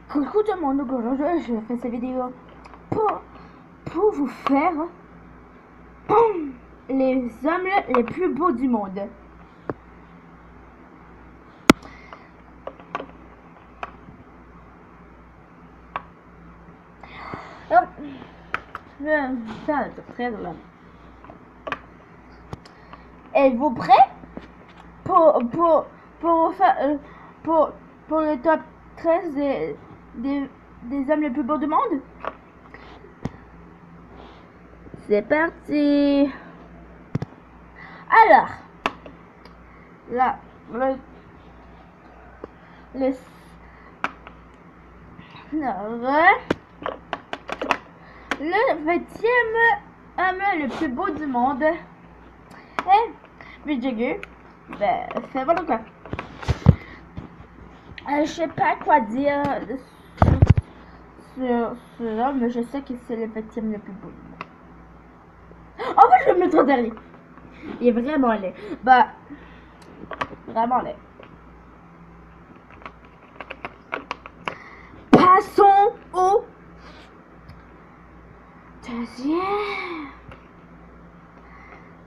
Coucou tout le monde, donc aujourd'hui je fais cette vidéo pour vous faire les hommes les plus beaux du monde. Alors, je vais faire le top 13 là. Êtes-vous prêts pour faire pour le top 13 des hommes les plus beaux du monde? C'est parti. Alors, là, le 20e homme le plus beau du monde est Mick Jagger. Ben, c'est voilà quoi. Je sais pas quoi dire sur cela, mais je sais que c'est le 20e le plus beau du monde. En fait, je vais me mettre en dernier. Il est vraiment laid. Bah, vraiment laid. Passons au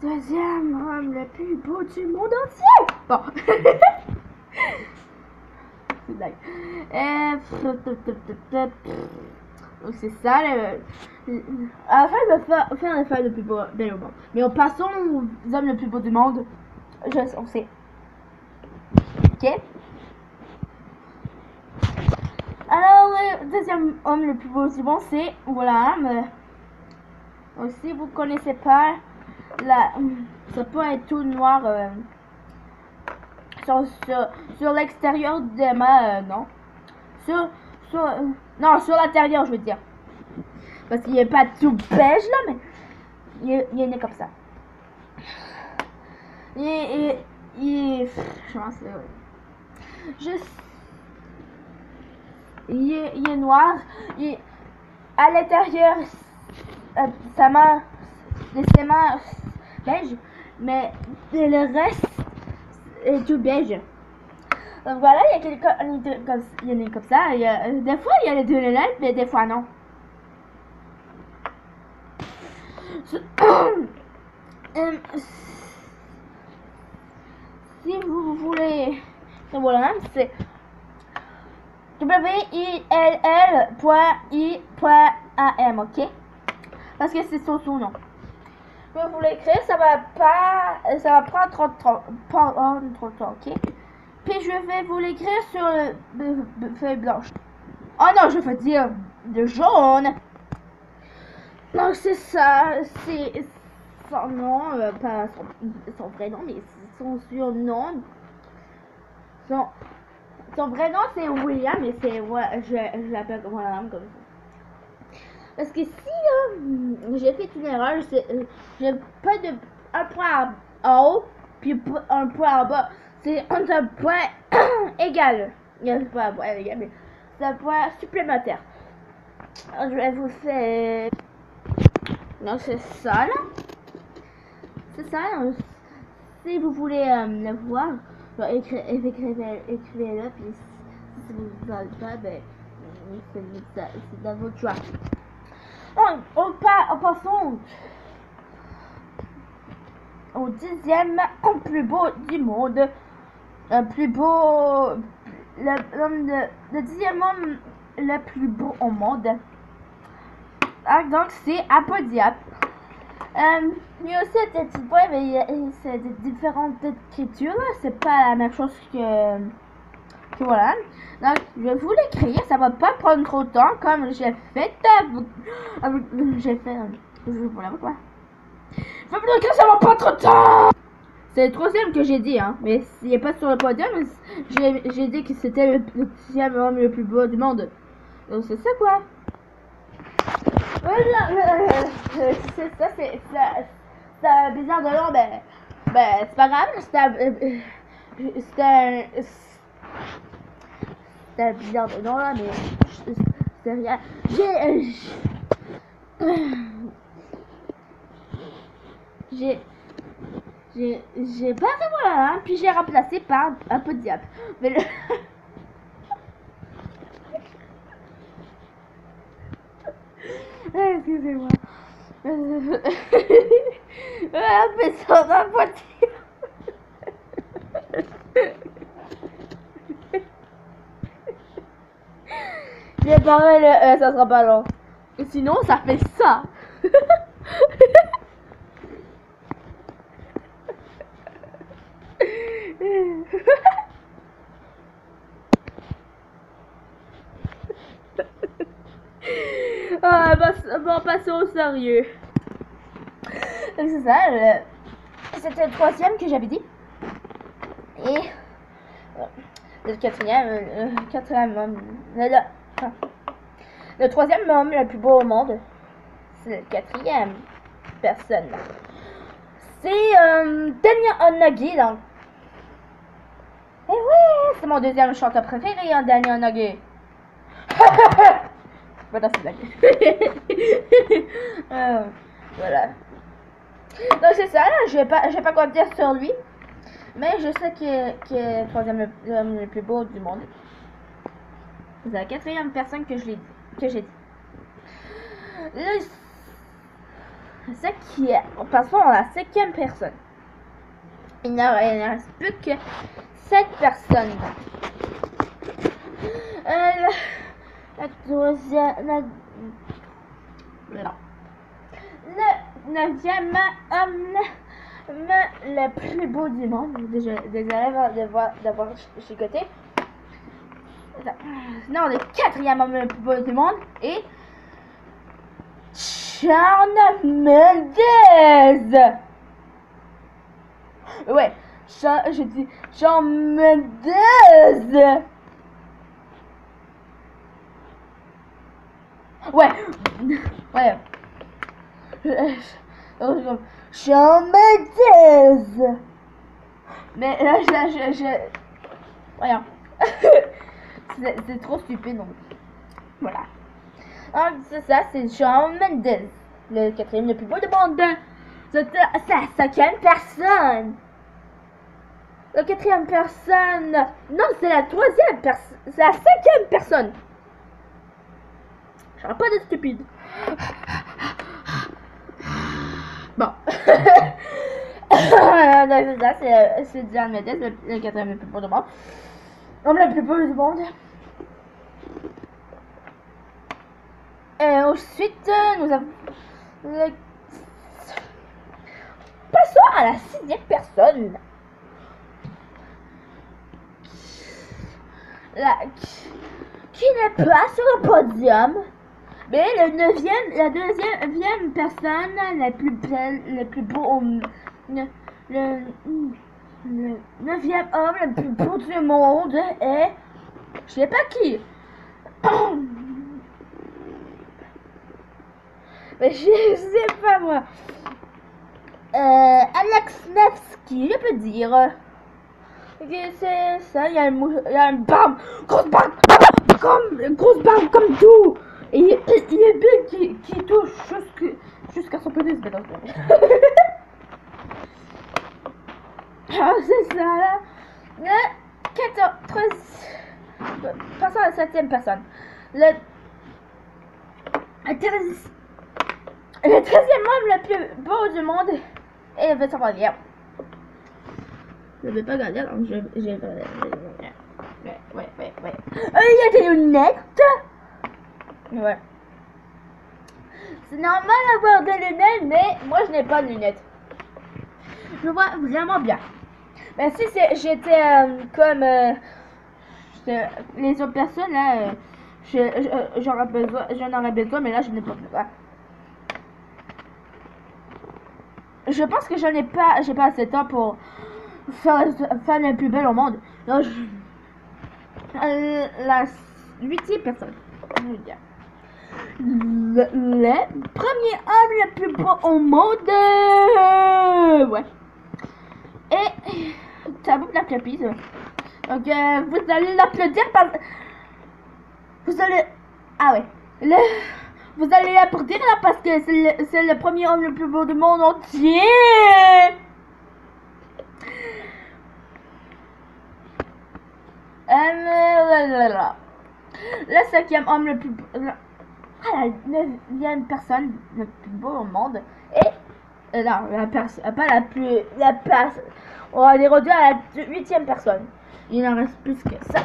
deuxième homme le plus beau du monde entier. Bon. C'est blague. Donc c'est ça. À la fin, je vais faire les femmes le plus beau au monde. Mais en passant aux hommes le plus beau du monde, on sait. Ok. Alors, le deuxième homme le plus beau du monde, c'est voilà. Mais si vous connaissez pas, ça peut être tout noir sur l'extérieur de ma non. Non, sur l'intérieur, je veux dire. Parce qu'il n'est pas tout beige là, mais il est né comme ça. Je pense il est noir. À l'intérieur, ses mains beige, mais le reste est tout beige. Donc voilà, il y a comme ça. Des fois, il y a les deux lunettes, mais des fois, non. Si vous voulez, voilà, c'est WILL.I.AM, ok? Parce que c'est son nom. Je vais vous l'écrire, ça va prendre trop de temps, ok? Puis je vais vous l'écrire sur le feuille blanche. Oh non, je veux dire de jaune. Donc c'est ça, c'est son nom, pas son vrai nom, mais son surnom. Son vrai nom c'est William, mais c'est je l'appelle William comme ça. Parce que si j'ai fait une erreur, j'ai pas de un point en haut puis un point en bas. C'est un point égal. Il y a un point égal, mais c'est un point supplémentaire. Alors, je vais vous faire. Donc c'est ça là. C'est ça. Là. Si vous voulez le voir, écrivez-le. Puis si vous ne savez pas, ben c'est dans votre choix. Passons au 10e plus beau du monde. Le 10e homme le plus beau au monde. Ah, donc c'est Apodiap. Il y a aussi des petits points, mais c'est des différentes écritures. C'est pas la même chose que voilà. Donc je vais vous l'écrire. Ça va pas prendre trop de temps comme j'ai fait. Je vais vous la quoi. Je vais vous l'écrire, ça va pas trop de temps. C'est le troisième que j'ai dit, hein. Mais il n'est pas sur le podium. J'ai dit que c'était le 10e homme le plus beau du monde. Donc c'est ça quoi. C'est ça, c'est bizarre de nom, ben c'est pas grave, c'était bizarre de nom là, mais c'est rien. J'ai pas fait voilà, hein, puis j'ai remplacé par un peu de diable. Mais Excusez-moi. Fais ça dans la voiture. J'ai parlé le ça sera pas long. Sinon, ça fait ça. Ah, bon, passons au sérieux. Donc c'est ça, c'était le troisième que j'avais dit. Et le quatrième homme, le troisième homme le plus beau au monde, c'est le quatrième personne. C'est Daniel Onagi, donc. Et oui, c'est mon deuxième chanteur préféré, hein, Daniel Onagi. Voilà, c'est blague. Voilà. Donc c'est ça, là, je vais pas quoi dire sur lui. Mais je sais qu'il est le troisième homme le plus beau du monde. C'est la quatrième personne que j'ai dit. Passons à la cinquième personne. Il ne reste plus que 7 personnes. La deuxième... Le neuvième homme le plus beau du monde. Désolé d'avoir chicoté. Non, le quatrième homme le plus beau du monde est Shawn Mendes. Ouais, je dis Shawn Mendes. Ouais. Shawn Mendes. Mais là, voyons. C'est trop stupide, donc. Voilà. Donc, c'est ça, c'est Shawn Mendes. Le quatrième le plus beau du monde. C'est la cinquième personne. La quatrième personne. Non, c'est la troisième personne. C'est la cinquième personne. Je parle pas de stupide. Bon. C'est Shawn Mendes, le quatrième le plus beau du monde. L'homme le plus beau du monde. Et ensuite, nous avons... Passons à la sixième personne. Qui n'est pas sur le podium. Mais la deuxième personne, la plus belle, le plus beau, le neuvième homme le plus beau du monde est... Je sais pas qui. Mais je sais pas moi. Alex Nevsky, je peux dire. C'est ça, il y a une barbe, grosse barbe comme tout. Et il est bien qui touche jusqu'à son pénis. Ah, c'est ça là. Passons à la septième personne. Le 13e homme le plus beau du monde est Vincent Van Gogh. Je vais pas regarder, donc je vais... Ouais. Il y a des lunettes. Ouais. C'est normal d'avoir des lunettes, mais moi je n'ai pas de lunettes. Je vois vraiment bien. Mais si j'étais comme les autres personnes là, j'en aurais besoin, mais là je n'ai pas besoin. Je pense que j'ai pas assez de temps pour faire la plus belle au monde. Donc, la 8e personne. Le premier homme le plus beau au monde. Ouais. Et ça vous l'applaudit. Donc vous allez l'applaudir parce... Vous allez... Ah ouais. Vous allez l'applaudir là parce que c'est le premier homme le plus beau du monde entier. Le 5e homme le plus beau... Ah, la 9e personne le plus beau au monde est... non, la personne, pas la plus... La personne... On va les réduire à la 8e personne. Il en reste plus que 5.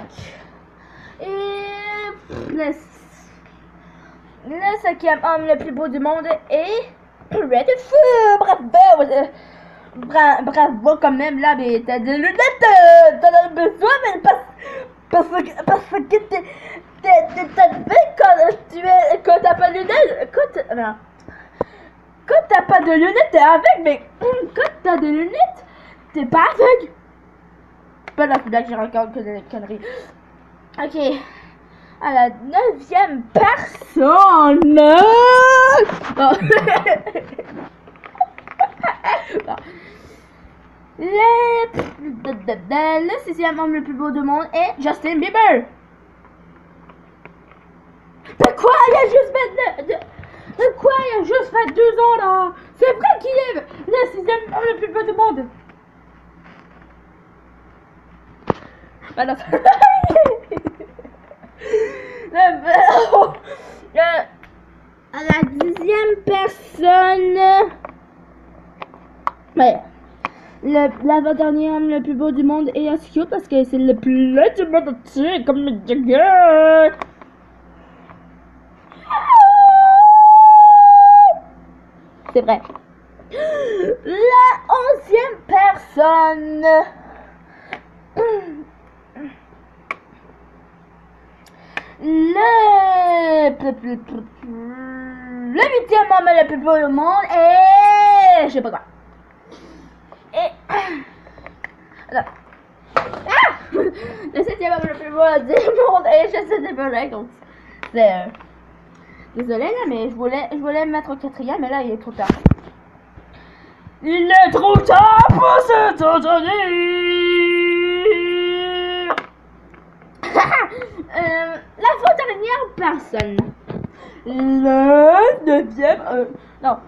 Et... Le 5e homme le plus beau du monde est... Red Feu! Bravo! Bravo quand même là, mais t'as des lunettes, t'en as besoin, mais parce que t'as fait quand t'as pas de lunettes, quand t'as pas de lunettes, t'es aveugle, mais quand t'as des lunettes, t'es pas aveugle. Pas la blague, j'ai encore que des conneries. Ok. À la 9e personne. Bon. Bon. Le 6e homme le plus beau du monde est Justin Bieber. De quoi? Il a juste fait de quoi? Il a juste fait 2 ans là. C'est vrai qu'il est le 6e homme le plus beau du monde. Voilà. À la 10e personne. Ouais. L'avant-dernier homme le plus beau du monde est Asio parce que c'est le plus laid du monde entier, comme le Jagger. C'est vrai. La 11e personne. Le 8e homme le plus beau du monde est... Je sais pas quoi. Et... Alors. Ah! Le 7e homme le plus beau du monde est... Je sais pas, donc... C'est... Désolé là, mais je voulais me mettre au 4e, mais là il est trop tard. Il est trop tard pour se t'entendre. L'avant-dernière personne. Le 9e... non,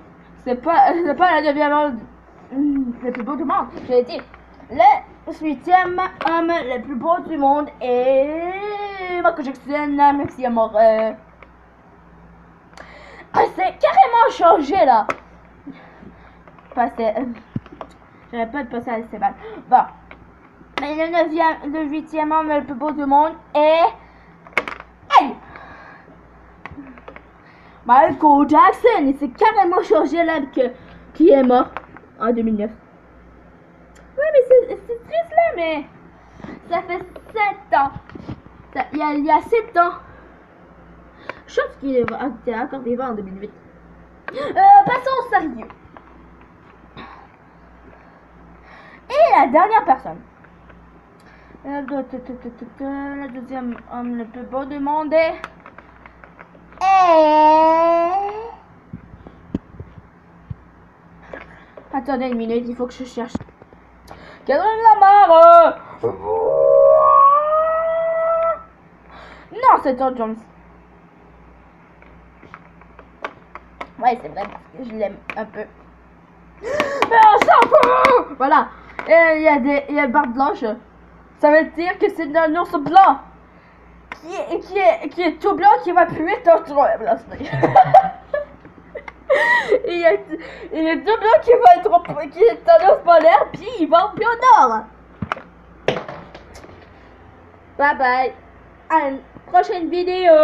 c'est pas la 9e le plus beau du monde. Je l'ai dit. Le 8e homme le plus beau du monde est... Michael Jackson, même s'il est mort. C'est carrément changé là. J'aurais pas de passer à Esteban. Bon. Mais le 8e homme le plus beau du monde est... Hey! Michael Jackson. Il s'est carrément changé là qui est mort en 2009. Ouais, mais c'est triste là, mais... Ça fait 7 ans. Il y a 7 ans. Je pense qu'il était encore vivant en 2008. Passons au sérieux. Et la dernière personne. Le 2e homme le plus beau du monde est... Attendez une minute, il faut que je cherche. Kendrick Lamar. Non, c'est Tom Jones. Ouais, c'est vrai, parce que je l'aime un peu. Mais on s'en fout. Voilà. Et il y a une barbe blanche. Ça veut dire que c'est un ours blanc. Qui est tout blanc, qui va puer ton toit. Il est tout blanc qui est un ours polaire, puis il va plus au nord. Bye bye. À une prochaine vidéo.